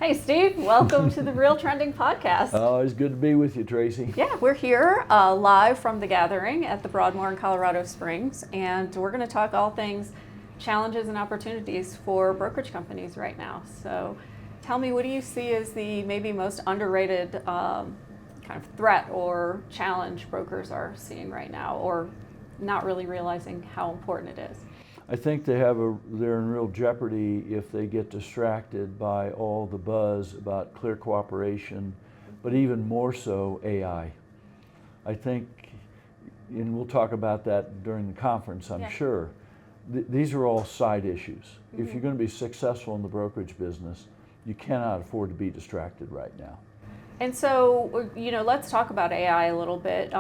Hey Steve, welcome to the RealTrending podcast. Always good to be with you, Tracey. Yeah, we're here live from the gathering at the Broadmoor in Colorado Springs, and we're going to talk all things challenges and opportunities for brokerage companies right now. So tell me, what do you see as the maybe most underrated kind of threat or challenge brokers are seeing right now, or not really realizing how important it is? I think they're in real jeopardy if they get distracted by all the buzz about clear cooperation, but even more so AI. I think, and we'll talk about that during the conference, I'm sure. These are all side issues. Mm-hmm. If you're going to be successful in the brokerage business, you cannot afford to be distracted right now. And so, let's talk about AI a little bit,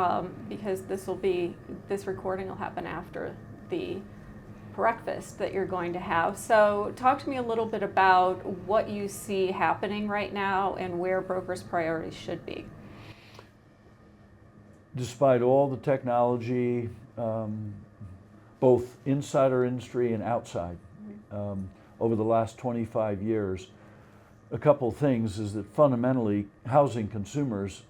because this recording will happen after the breakfast that you're going to have. So talk to me a little bit about what you see happening right now and where brokers' priorities should be. Despite all the technology, both inside our industry and outside, over the last 25 years, a couple of things is that fundamentally housing consumers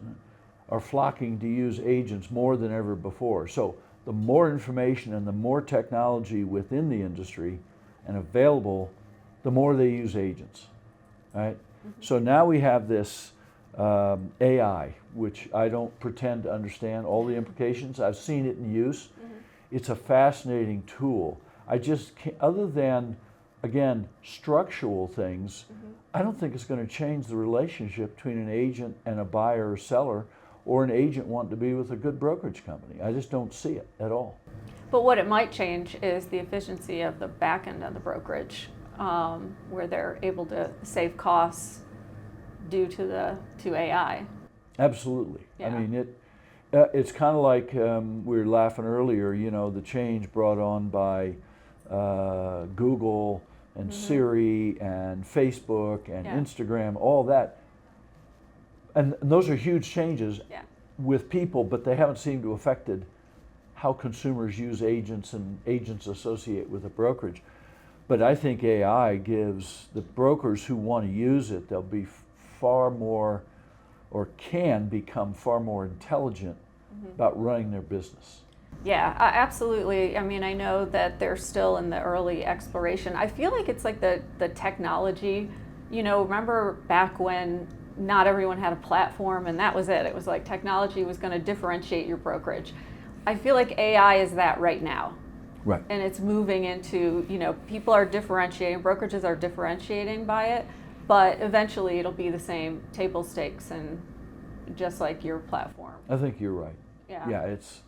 are flocking to use agents more than ever before. So the more information and the more technology within the industry and available, the more they use agents, right? Mm-hmm. So now we have this AI, which I don't pretend to understand all the implications. I've seen it in use. Mm-hmm. It's a fascinating tool. I just can't, other than, again, structural things, I don't think it's going to change the relationship between an agent and a buyer or seller, or an agent wanting to be with a good brokerage company. I just don't see it at all. But what it might change is the efficiency of the back end of the brokerage, where they're able to save costs due to AI. Absolutely. Yeah. I mean, it's kind of like we were laughing earlier, the change brought on by Google and Siri and Facebook and Instagram, all that. And those are huge changes with people, but they haven't seemed to affected how consumers use agents and agents associate with a brokerage. But I think AI gives the brokers who want to use it, they'll be far more, or can become far more intelligent about running their business. Yeah, absolutely. I mean, I know that they're still in the early exploration. I feel like it's like the technology, remember back when not everyone had a platform and that was it. It was like technology was going to differentiate your brokerage. I feel like AI is that right now. Right. And it's moving into, people are differentiating, brokerages are differentiating by it, but eventually it'll be the same table stakes and just like your platform. I think you're right. Yeah. It's,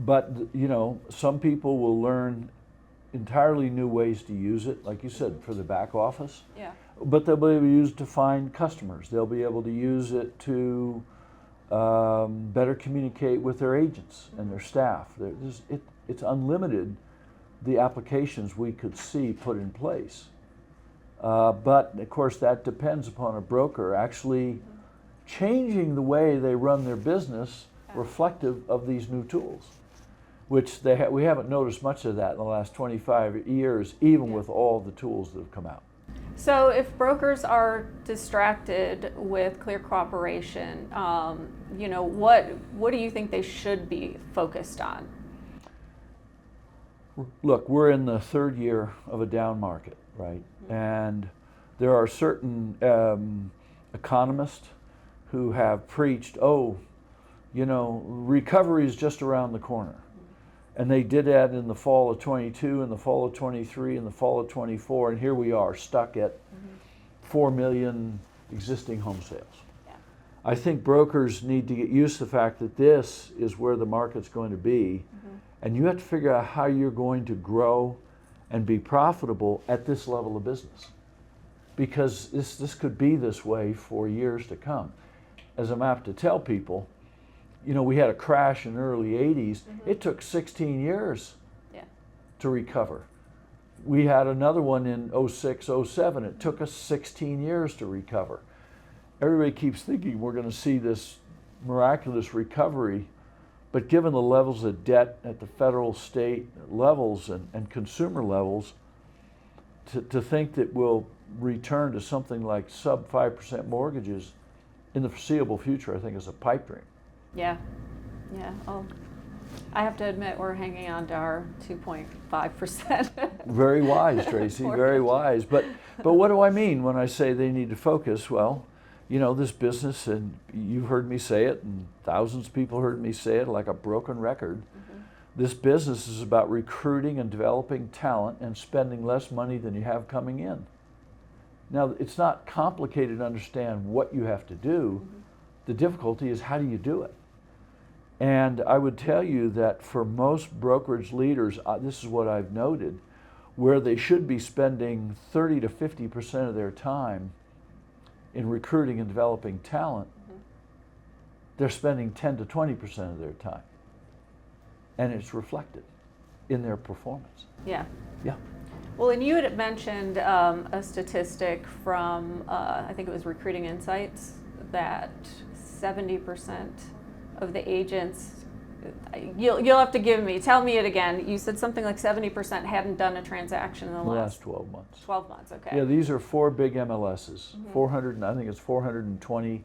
but some people will learn entirely new ways to use it, like you said, for the back office. Yeah. But they'll be able to use it to find customers. They'll be able to use it to better communicate with their agents and their staff. It's unlimited, the applications we could see put in place. But of course that depends upon a broker actually changing the way they run their business reflective of these new tools, which we haven't noticed much of that in the last 25 years, even with all the tools that have come out. So if brokers are distracted with clear cooperation, what do you think they should be focused on? Look, we're in the third year of a down market, right? Mm-hmm. And there are certain economists who have preached, recovery is just around the corner. And they did that in the fall of 22, in the fall of 23, in the fall of 24, and here we are stuck at 4 million existing home sales. Yeah. I think brokers need to get used to the fact that this is where the market's going to be, and you have to figure out how you're going to grow and be profitable at this level of business, because this could be this way for years to come. As I'm apt to tell people, we had a crash in the early 80s. It took 16 years to recover. We had another one in 06, 07. It took us 16 years to recover. Everybody keeps thinking we're going to see this miraculous recovery, but given the levels of debt at the federal, state levels and consumer levels, to think that we'll return to something like sub 5% mortgages in the foreseeable future, I think, is a pipe dream. Yeah, yeah. Oh, I have to admit we're hanging on to our 2.5%. Very wise, Tracy, very wise. But what do I mean when I say they need to focus? Well, you know, this business, and you've heard me say it, and thousands of people heard me say it like a broken record. This business is about recruiting and developing talent and spending less money than you have coming in. Now, it's not complicated to understand what you have to do. The difficulty is, how do you do it? And I would tell you that for most brokerage leaders, this is what I've noted, where they should be spending 30 to 50% of their time in recruiting and developing talent, they're spending 10 to 20% of their time. And it's reflected in their performance. Yeah. Yeah. Well, and you had mentioned a statistic from, I think it was Recruiting Insights, that 70% of the agents, you'll have to tell me it again. You said something like 70% hadn't done a transaction in the last 12 months. 12 months, okay. Yeah, these are 4 big MLSs, 400, I think it's 420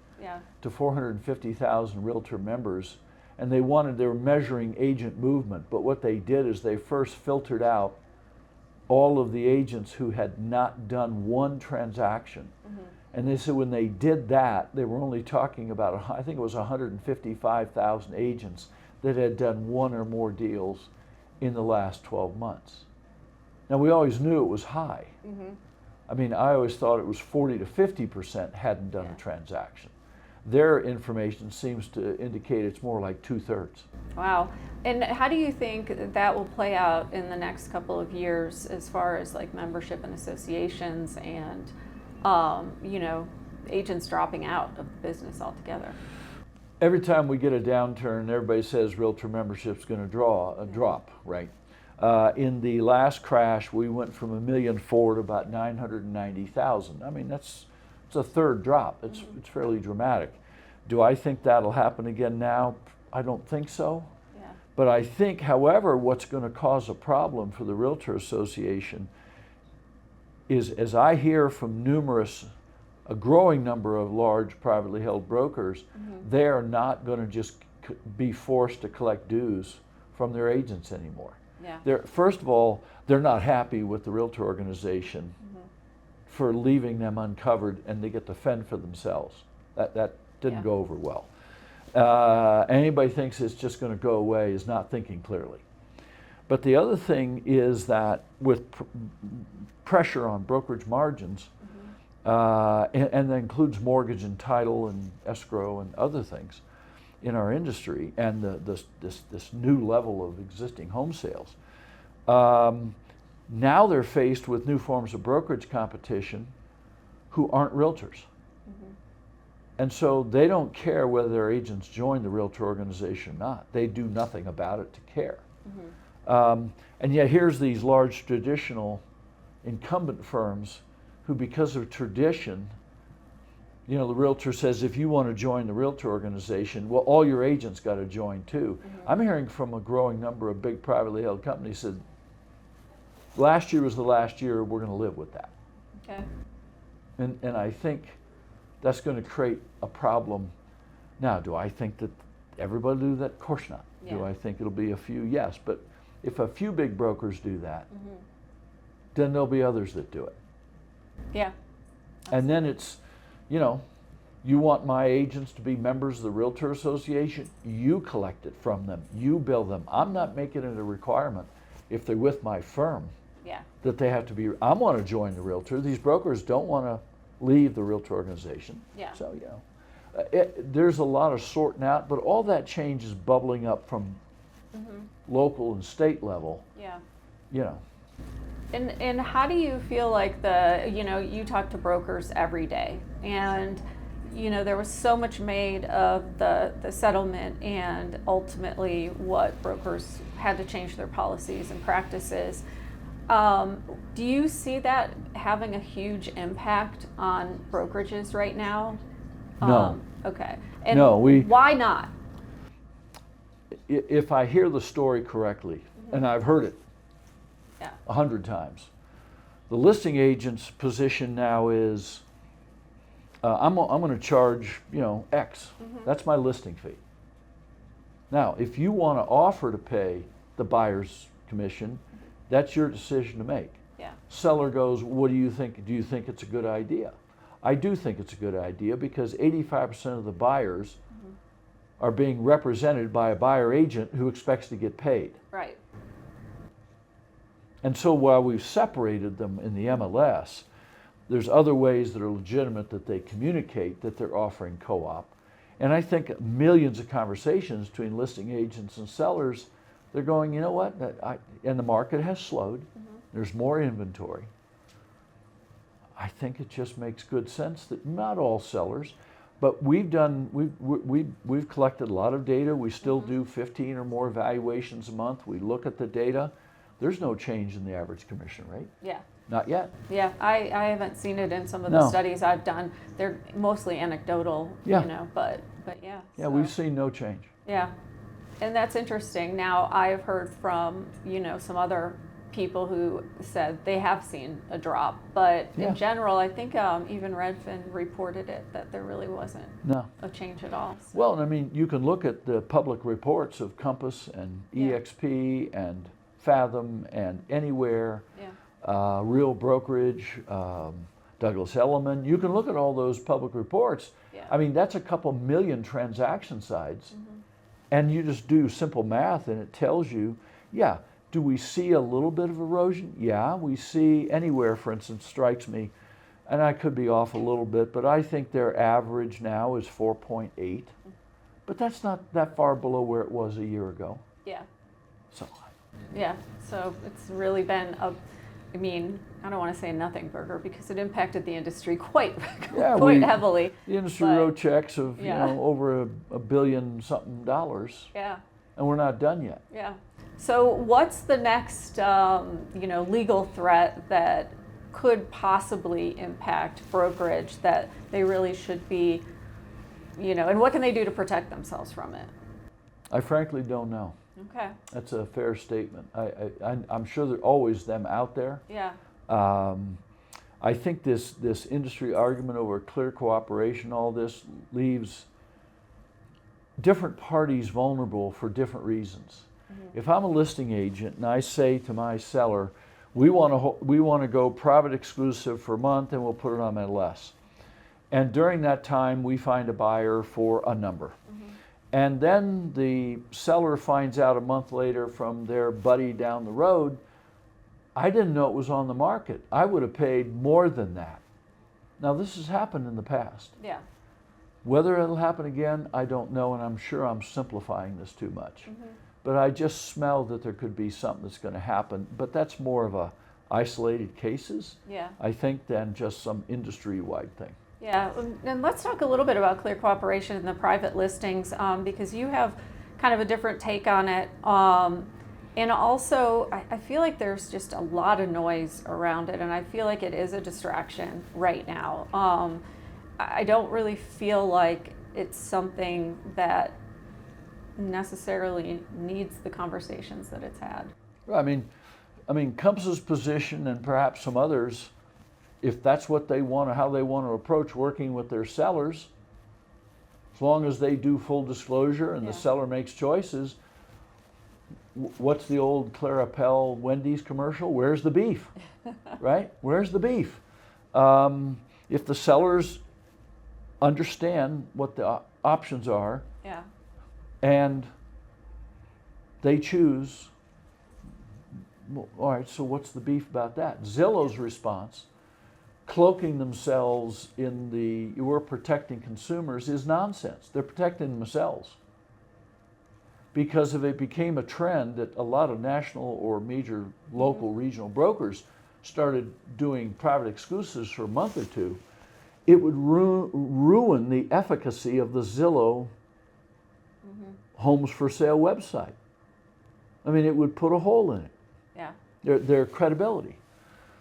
to 450,000 realtor members. And they were measuring agent movement, but what they did is they first filtered out all of the agents who had not done one transaction. And they said when they did that, they were only talking about, I think it was 155,000 agents that had done one or more deals in the last 12 months. Now, we always knew it was high. I mean, I always thought it was 40 to 50% hadn't done a transaction. Their information seems to indicate it's more like 2/3. Wow. And how do you think that will play out in the next couple of years as far as like membership and associations and, you know, agents dropping out of the business altogether? Every time we get a downturn, everybody says realtor membership's going to drop, right? In the last crash, we went from 1.4 million to about 990,000. I mean, it's a third drop. It's fairly dramatic. Do I think that'll happen again now? I don't think so. Yeah. But I think, however, what's going to cause a problem for the Realtor Association is, as I hear from a growing number of large privately held brokers, they are not going to just be forced to collect dues from their agents anymore. Yeah. First of all, they're not happy with the Realtor organization for leaving them uncovered, and they get to fend for themselves. That didn't go over well. Anybody thinks it's just going to go away is not thinking clearly. But the other thing is that with pressure on brokerage margins, and that includes mortgage and title and escrow and other things in our industry, and this new level of existing home sales, now they're faced with new forms of brokerage competition who aren't realtors. And so they don't care whether their agents join the realtor organization or not. They do nothing about it to care. And yet here's these large traditional incumbent firms who, because of tradition, you know, the realtor says, if you want to join the realtor organization, well, all your agents got to join too. I'm hearing from a growing number of big privately held companies that last year was the last year, we're going to live with that. Okay. And I think that's going to create a problem. Now, do I think that everybody will do that? Of course not. Do I think it'll be a few? Yes. But if a few big brokers do that, then there'll be others that do it. Yeah. And then it's, you know, you want my agents to be members of the Realtor Association, you collect it from them, you bill them. I'm not making it a requirement if they're with my firm that they have to be. I want to join the realtor. These brokers don't want to leave the realtor organization. So, you know, there's a lot of sorting out, but all that change is bubbling up from local and state level. You know. And how do you feel like you know, you talk to brokers every day, and you know, there was so much made of the settlement and ultimately what brokers had to change their policies and practices. Do you see that having a huge impact on brokerages right now? No. Okay. And no, why not? If I hear the story correctly, and I've heard it 100 times, The listing agent's position now is, I'm going to charge, X. That's my listing fee. Now, if you want to offer to pay the buyer's commission, that's your decision to make. Yeah. Seller goes, what do you think? Do you think it's a good idea? I do think it's a good idea because 85% of the buyers are being represented by a buyer agent who expects to get paid. Right. And so while we've separated them in the MLS, there's other ways that are legitimate that they communicate that they're offering co-op. And I think millions of conversations between listing agents and sellers, they're going, you know what, and the market has slowed. There's more inventory. I think it just makes good sense that not all sellers, but we've collected a lot of data. We still do 15 or more evaluations a month. We look at the data. There's no change in the average commission rate. Yeah. Not yet. Yeah, I haven't seen it in some of the studies I've done. They're mostly anecdotal, but yeah. Yeah, so. we've seen no change. Yeah, and that's interesting. Now, I've heard from, some other people who said they have seen a drop, but in general, I think even Redfin reported it, that there really wasn't a change at all. So. Well, I mean, you can look at the public reports of Compass and EXP and Fathom and Anywhere, Real Brokerage, Douglas Elliman. You can look at all those public reports. Yeah. I mean, that's a couple million transaction sides. And you just do simple math and it tells you, do we see a little bit of erosion? Yeah, we see Anywhere, for instance, strikes me, and I could be off a little bit, but I think their average now is 4.8. But that's not that far below where it was a year ago. Yeah. So. Yeah, so it's really been I don't want to say nothing burger because it impacted the industry quite heavily. The industry wrote checks of over $1 billion something. Yeah. And we're not done yet. Yeah. So what's the next legal threat that could possibly impact brokerage that they really should be, and what can they do to protect themselves from it? I frankly don't know. Okay. That's a fair statement. I'm sure there are always them out there. Yeah. I think this industry argument over clear cooperation, all this leaves different parties vulnerable for different reasons. If I'm a listing agent and I say to my seller, we want to go private exclusive for a month and we'll put it on MLS. And during that time we find a buyer for a number. And then the seller finds out a month later from their buddy down the road, I didn't know it was on the market. I would have paid more than that. Now this has happened in the past. Yeah. Whether it'll happen again, I don't know, and I'm sure I'm simplifying this too much. But I just smell that there could be something that's going to happen, but that's more of a isolated cases, I think, than just some industry-wide thing. Yeah, and let's talk a little bit about clear cooperation in the private listings because you have kind of a different take on it. And also, I feel like there's just a lot of noise around it, and I feel like it is a distraction right now. I don't really feel like it's something that necessarily needs the conversations that it's had. I mean, Compass's position and perhaps some others, if that's what they want or how they want to approach working with their sellers, as long as they do full disclosure and the seller makes choices, what's the old Clara Pell Wendy's commercial? Where's the beef? Right? Where's the beef? If the sellers understand what the options are and they choose, well, all right, so what's the beef about that? Zillow's response, cloaking themselves in the we're protecting consumers, is nonsense. They're protecting themselves. Because if it became a trend that a lot of national or major local regional brokers started doing private exclusives for a month or two, it would ruin the efficacy of the Zillow homes for sale website. I mean, it would put a hole in it. Yeah. Their credibility.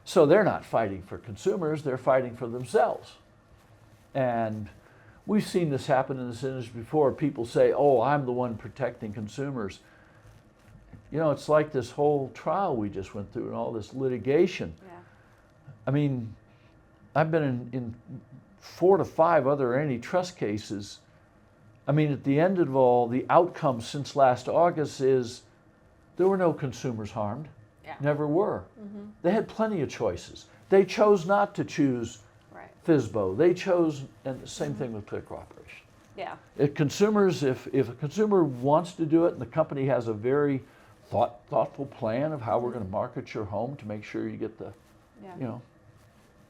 So they're not fighting for consumers, they're fighting for themselves. And we've seen this happen in this industry before. People say, oh, I'm the one protecting consumers. You know, it's like this whole trial we just went through and all this litigation. I mean, I've been in 4 to 5 other antitrust cases. I mean, at the end of all, the outcome since last August is there were no consumers harmed. Yeah. Never were. They had plenty of choices. They chose not to choose Right. FSBO. They chose, and the same thing with clear cooperation. Yeah. If a consumer wants to do it and the company has a very thoughtful plan of how we're going to market your home to make sure you get the, Yeah. you know,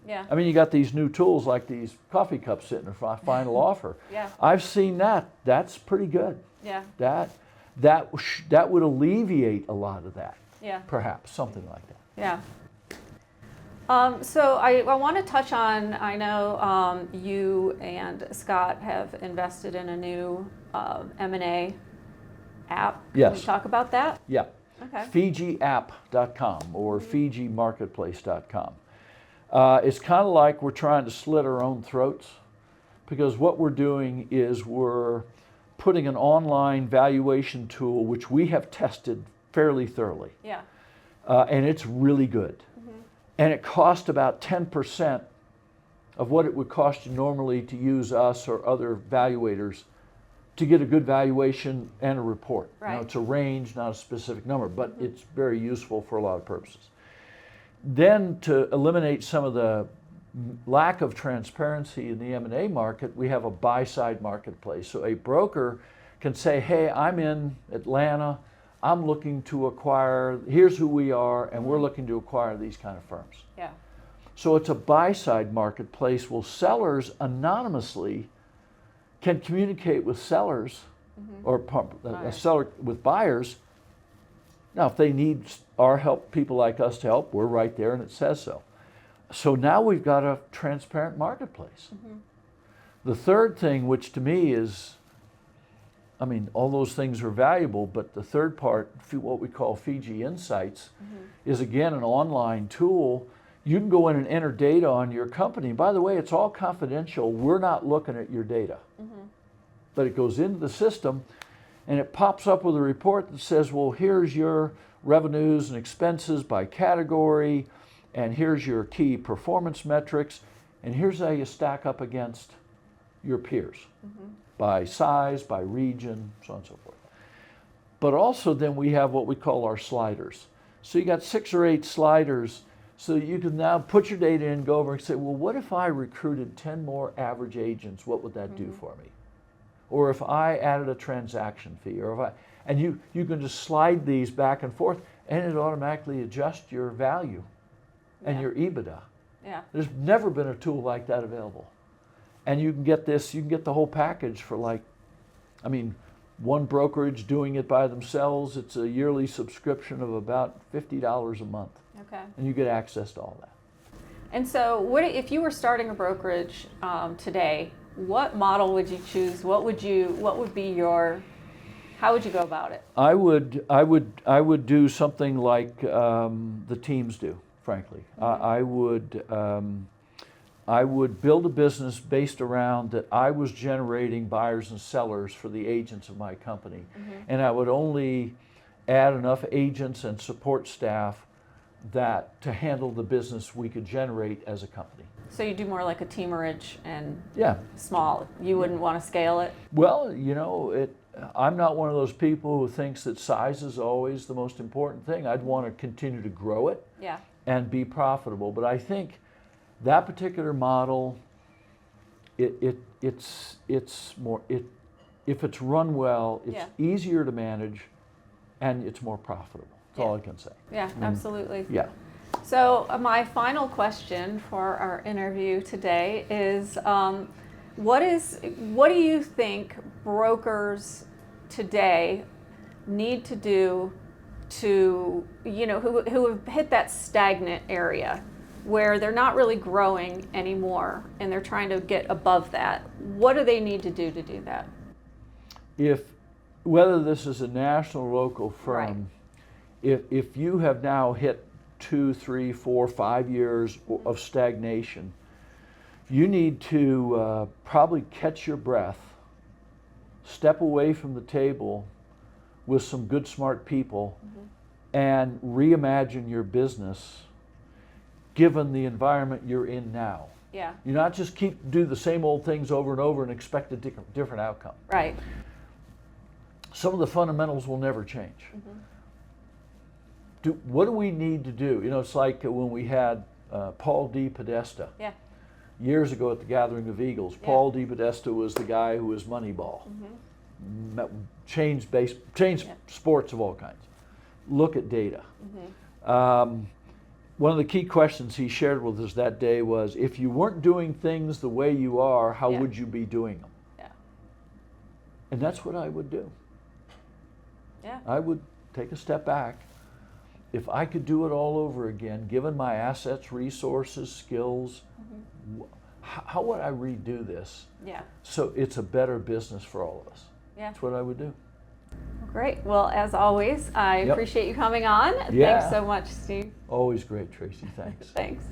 Yeah. I mean, you got these new tools like these coffee cups sitting in a final offer. Yeah. I've seen that. That's pretty good. Yeah. That would alleviate a lot of that. Yeah. Perhaps something like that. Yeah. So I want to touch on, I know you and Scott have invested in a new M&A app. Yes. Can we talk about that? Yeah. Okay. FijiApp.com or FijiMarketplace.com. It's kind of like we're trying to slit our own throats, because what we're doing is we're putting an online valuation tool which we have tested fairly thoroughly. Yeah. And it's really good. And it cost about 10% of what it would cost you normally to use us or other valuators to get a good valuation and a report. Right. Now, it's a range, not a specific number, but it's very useful for a lot of purposes. Then, to eliminate some of the lack of transparency in the M&A market, we have a buy-side marketplace. So a broker can say, hey, I'm in Atlanta, I'm looking to acquire, here's who we are, and we're looking to acquire these kind of firms. Yeah. So it's a buy-side marketplace. Well, sellers anonymously can communicate with sellers, or a seller with buyers. Now, if they need our help, people like us to help, we're right there and it says so. So now we've got a transparent marketplace. The third thing, which to me is, I mean, all those things are valuable, but the third part, what we call Fiji Insights, is again an online tool. You can go in and enter data on your company. By the way, it's all confidential. We're not looking at your data. But it goes into the system and it pops up with a report that says, well, here's your revenues and expenses by category, and here's your key performance metrics, and here's how you stack up against your peers. By size, by region, so on and so forth. But also then we have what we call our sliders. So you got 6 or 8 sliders, so you can now put your data in, go over and say, well, what if I recruited 10 more average agents? What would that do for me? Or if I added a transaction fee, or if and you can just slide these back and forth, and it automatically adjusts your value and your EBITDA. Yeah. There's never been a tool like that available. And you can get this, you can get the whole package for like, I mean, one brokerage doing it by themselves, it's a yearly subscription of about $50 a month. Okay. And you get access to all that. And so, what if you were starting a brokerage today? What model would you choose? What would be your? How would you go about it? I would do something like the teams do. Frankly, I would build a business based around that I was generating buyers and sellers for the agents of my company, and I would only add enough agents and support staff that to handle the business we could generate as a company. So you do more like a teamerage and Yeah. small. You wouldn't want to scale it? Well, you know, I'm not one of those people who thinks that size is always the most important thing. I'd want to continue to grow it Yeah. and be profitable. But I think that particular model, it's more, if it's run well, it's easier to manage and it's more profitable. That's all I can say. Yeah, absolutely. Yeah. So my final question for our interview today is, what do you think brokers today need to do to, who have hit that stagnant area where they're not really growing anymore and they're trying to get above that? What do they need to do that? Whether this is a national or local firm, if you have now hit 2, 3, 4, 5 years of stagnation, you need to probably catch your breath, step away from the table with some good, smart people, and reimagine your business given the environment you're in now. Yeah. You not just do the same old things over and over and expect a different outcome. Right. Some of the fundamentals will never change. What do we need to do? You know, it's like when we had Paul D. Podesta. Yeah. Years ago at the Gathering of Eagles. Yeah. Paul D. Podesta was the guy who was Moneyball. Changed sports of all kinds. Look at data. One of the key questions he shared with us that day was, if you weren't doing things the way you are, how Yeah. would you be doing them? Yeah. And that's what I would do. Yeah. I would take a step back. If I could do it all over again, given my assets, resources, skills, how would I redo this Yeah. so it's a better business for all of us? Yeah. That's what I would do. Great. Well, as always, I Yep. appreciate you coming on. Yeah. Thanks so much, Steve. Always great, Tracey. Thanks. Thanks.